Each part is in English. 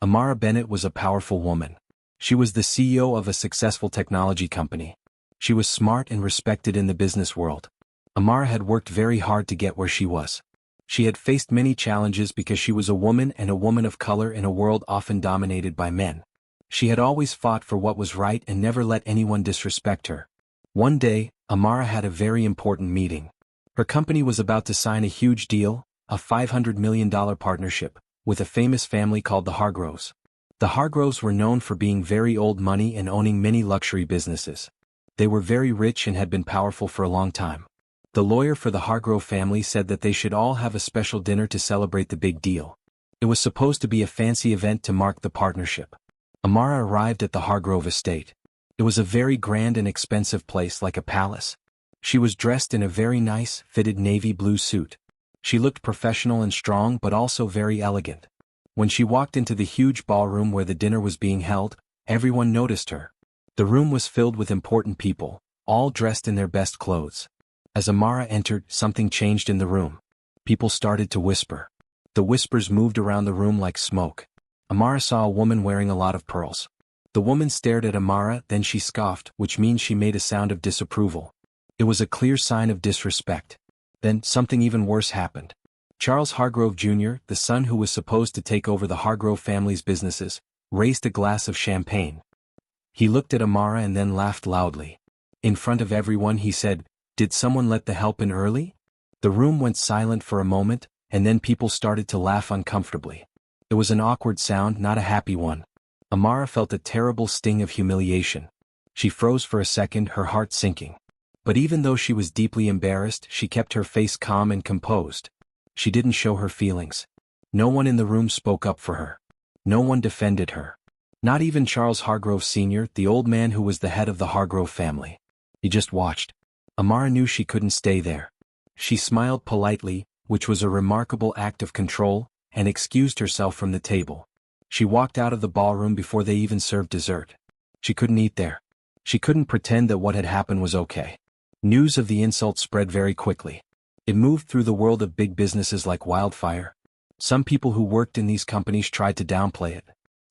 Amara Bennett was a powerful woman. She was the CEO of a successful technology company. She was smart and respected in the business world. Amara had worked very hard to get where she was. She had faced many challenges because she was a woman and a woman of color in a world often dominated by men. She had always fought for what was right and never let anyone disrespect her. One day, Amara had a very important meeting. Her company was about to sign a huge deal, a $500 million partnership, with a famous family called the Hargroves. The Hargroves were known for being very old money and owning many luxury businesses. They were very rich and had been powerful for a long time. The lawyer for the Hargrove family said that they should all have a special dinner to celebrate the big deal. It was supposed to be a fancy event to mark the partnership. Amara arrived at the Hargrove estate. It was a very grand and expensive place like a palace. She was dressed in a very nice, fitted navy blue suit. She looked professional and strong but also very elegant. When she walked into the huge ballroom where the dinner was being held, everyone noticed her. The room was filled with important people, all dressed in their best clothes. As Amara entered, something changed in the room. People started to whisper. The whispers moved around the room like smoke. Amara saw a woman wearing a lot of pearls. The woman stared at Amara, then she scoffed, which means she made a sound of disapproval. It was a clear sign of disrespect. Then, something even worse happened. Charles Hargrove Jr., the son who was supposed to take over the Hargrove family's businesses, raised a glass of champagne. He looked at Amara and then laughed loudly. In front of everyone he said, "Did someone let the help in early?" The room went silent for a moment, and then people started to laugh uncomfortably. It was an awkward sound, not a happy one. Amara felt a terrible sting of humiliation. She froze for a second, her heart sinking. But even though she was deeply embarrassed, she kept her face calm and composed. She didn't show her feelings. No one in the room spoke up for her. No one defended her. Not even Charles Hargrove Sr., the old man who was the head of the Hargrove family. He just watched. Amara knew she couldn't stay there. She smiled politely, which was a remarkable act of control, and excused herself from the table. She walked out of the ballroom before they even served dessert. She couldn't eat there. She couldn't pretend that what had happened was okay. News of the insult spread very quickly. It moved through the world of big businesses like wildfire. Some people who worked in these companies tried to downplay it.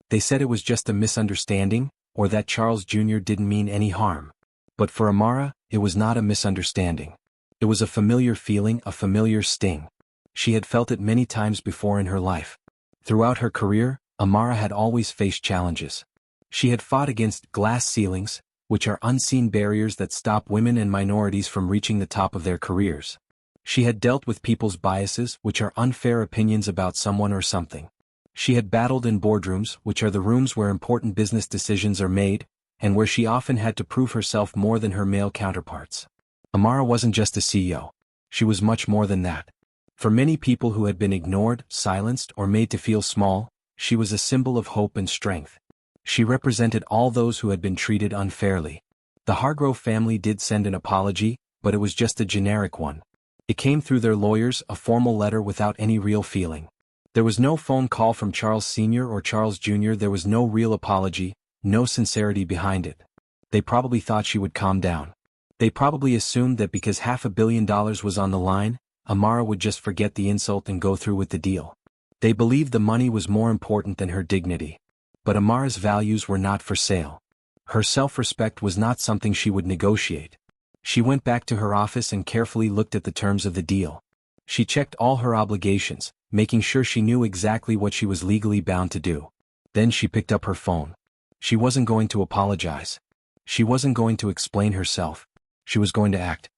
They said it was just a misunderstanding, or that Charles Jr. didn't mean any harm. But for Amara, it was not a misunderstanding. It was a familiar feeling, a familiar sting. She had felt it many times before in her life. Throughout her career, Amara had always faced challenges. She had fought against glass ceilings, which are unseen barriers that stop women and minorities from reaching the top of their careers. She had dealt with people's biases, which are unfair opinions about someone or something. She had battled in boardrooms, which are the rooms where important business decisions are made, and where she often had to prove herself more than her male counterparts. Amara wasn't just a CEO. She was much more than that. For many people who had been ignored, silenced, or made to feel small, she was a symbol of hope and strength. She represented all those who had been treated unfairly. The Hargrove family did send an apology, but it was just a generic one. It came through their lawyers, a formal letter without any real feeling. There was no phone call from Charles Sr. or Charles Jr. There was no real apology, no sincerity behind it. They probably thought she would calm down. They probably assumed that because $500 million was on the line, Amara would just forget the insult and go through with the deal. They believed the money was more important than her dignity. But Amara's values were not for sale. Her self-respect was not something she would negotiate. She went back to her office and carefully looked at the terms of the deal. She checked all her obligations, making sure she knew exactly what she was legally bound to do. Then she picked up her phone. She wasn't going to apologize. She wasn't going to explain herself. She was going to act.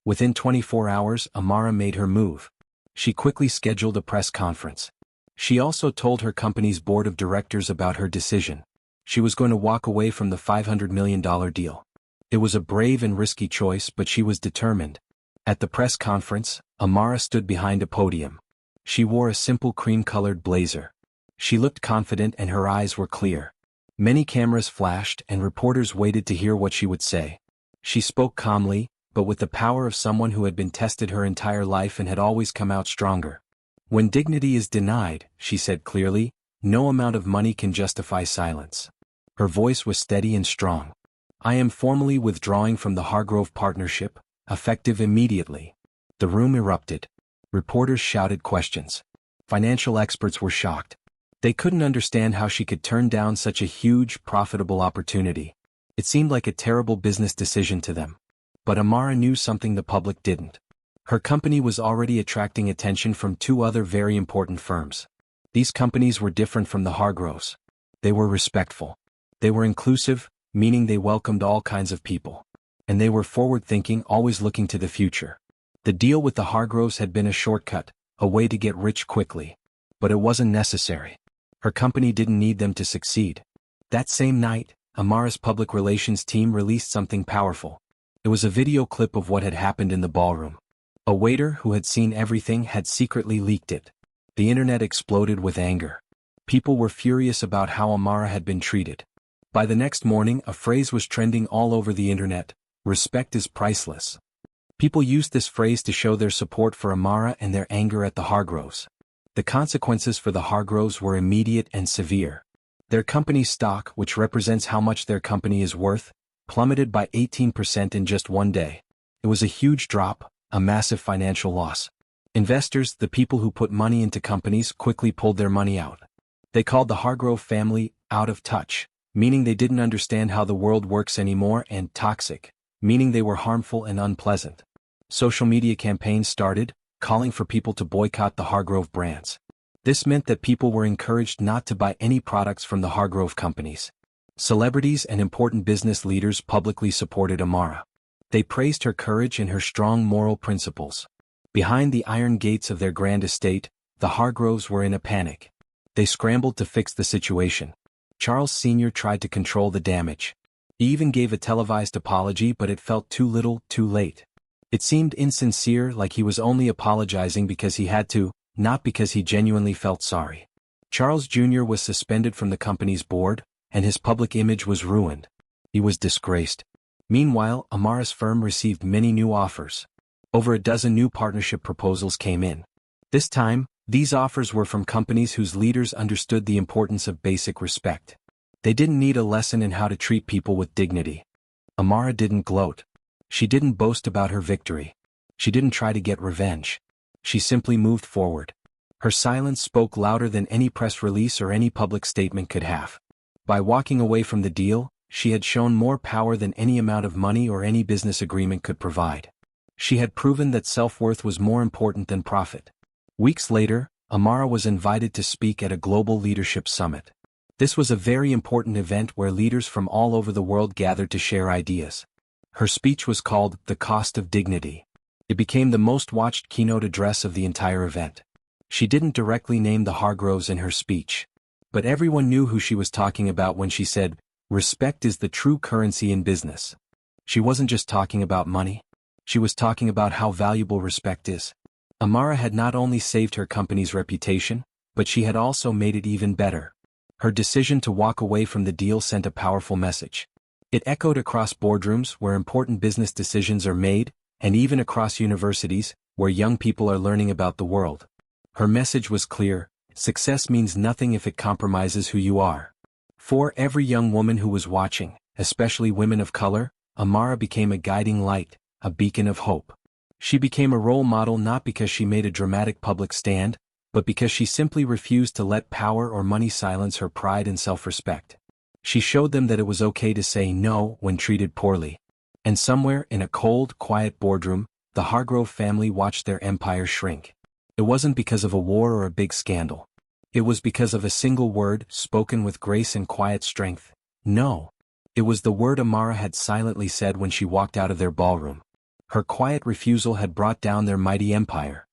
Within 24 hours, Amara made her move. She quickly scheduled a press conference. She also told her company's board of directors about her decision. She was going to walk away from the $500 million deal. It was a brave and risky choice, but she was determined. At the press conference, Amara stood behind a podium. She wore a simple cream-colored blazer. She looked confident and her eyes were clear. Many cameras flashed and reporters waited to hear what she would say. She spoke calmly, but with the power of someone who had been tested her entire life and had always come out stronger. "When dignity is denied," she said clearly, "no amount of money can justify silence." Her voice was steady and strong. "I am formally withdrawing from the Hargrove partnership, effective immediately." The room erupted. Reporters shouted questions. Financial experts were shocked. They couldn't understand how she could turn down such a huge, profitable opportunity. It seemed like a terrible business decision to them. But Amara knew something the public didn't. Her company was already attracting attention from two other very important firms. These companies were different from the Hargroves. They were respectful. They were inclusive, meaning they welcomed all kinds of people. And they were forward-thinking, always looking to the future. The deal with the Hargroves had been a shortcut, a way to get rich quickly. But it wasn't necessary. Her company didn't need them to succeed. That same night, Amara's public relations team released something powerful. It was a video clip of what had happened in the ballroom. A waiter who had seen everything had secretly leaked it. The internet exploded with anger. People were furious about how Amara had been treated. By the next morning, a phrase was trending all over the internet: "Respect is priceless." People used this phrase to show their support for Amara and their anger at the Hargroves. The consequences for the Hargroves were immediate and severe. Their company's stock, which represents how much their company is worth, plummeted by 18% in just one day. It was a huge drop, a massive financial loss. Investors, the people who put money into companies, quickly pulled their money out. They called the Hargrove family out of touch, meaning they didn't understand how the world works anymore, and toxic, meaning they were harmful and unpleasant. Social media campaigns started, calling for people to boycott the Hargrove brands. This meant that people were encouraged not to buy any products from the Hargrove companies. Celebrities and important business leaders publicly supported Amara. They praised her courage and her strong moral principles. Behind the iron gates of their grand estate, the Hargroves were in a panic. They scrambled to fix the situation. Charles Sr. tried to control the damage. He even gave a televised apology, but it felt too little, too late. It seemed insincere, like he was only apologizing because he had to, not because he genuinely felt sorry. Charles Jr. was suspended from the company's board, and his public image was ruined. He was disgraced. Meanwhile, Amara's firm received many new offers. Over a dozen new partnership proposals came in. This time, these offers were from companies whose leaders understood the importance of basic respect. They didn't need a lesson in how to treat people with dignity. Amara didn't gloat. She didn't boast about her victory. She didn't try to get revenge. She simply moved forward. Her silence spoke louder than any press release or any public statement could have. By walking away from the deal, she had shown more power than any amount of money or any business agreement could provide. She had proven that self-worth was more important than profit. Weeks later, Amara was invited to speak at a global leadership summit. This was a very important event where leaders from all over the world gathered to share ideas. Her speech was called "The Cost of Dignity." It became the most watched keynote address of the entire event. She didn't directly name the Hargroves in her speech. But everyone knew who she was talking about when she said, "Respect is the true currency in business." She wasn't just talking about money. She was talking about how valuable respect is. Amara had not only saved her company's reputation, but she had also made it even better. Her decision to walk away from the deal sent a powerful message. It echoed across boardrooms where important business decisions are made, and even across universities, where young people are learning about the world. Her message was clear: success means nothing if it compromises who you are. For every young woman who was watching, especially women of color, Amara became a guiding light, a beacon of hope. She became a role model not because she made a dramatic public stand, but because she simply refused to let power or money silence her pride and self-respect. She showed them that it was okay to say no when treated poorly. And somewhere in a cold, quiet boardroom, the Hargrove family watched their empire shrink. It wasn't because of a war or a big scandal. It was because of a single word, spoken with grace and quiet strength: no. It was the word Amara had silently said when she walked out of their ballroom. Her quiet refusal had brought down their mighty empire.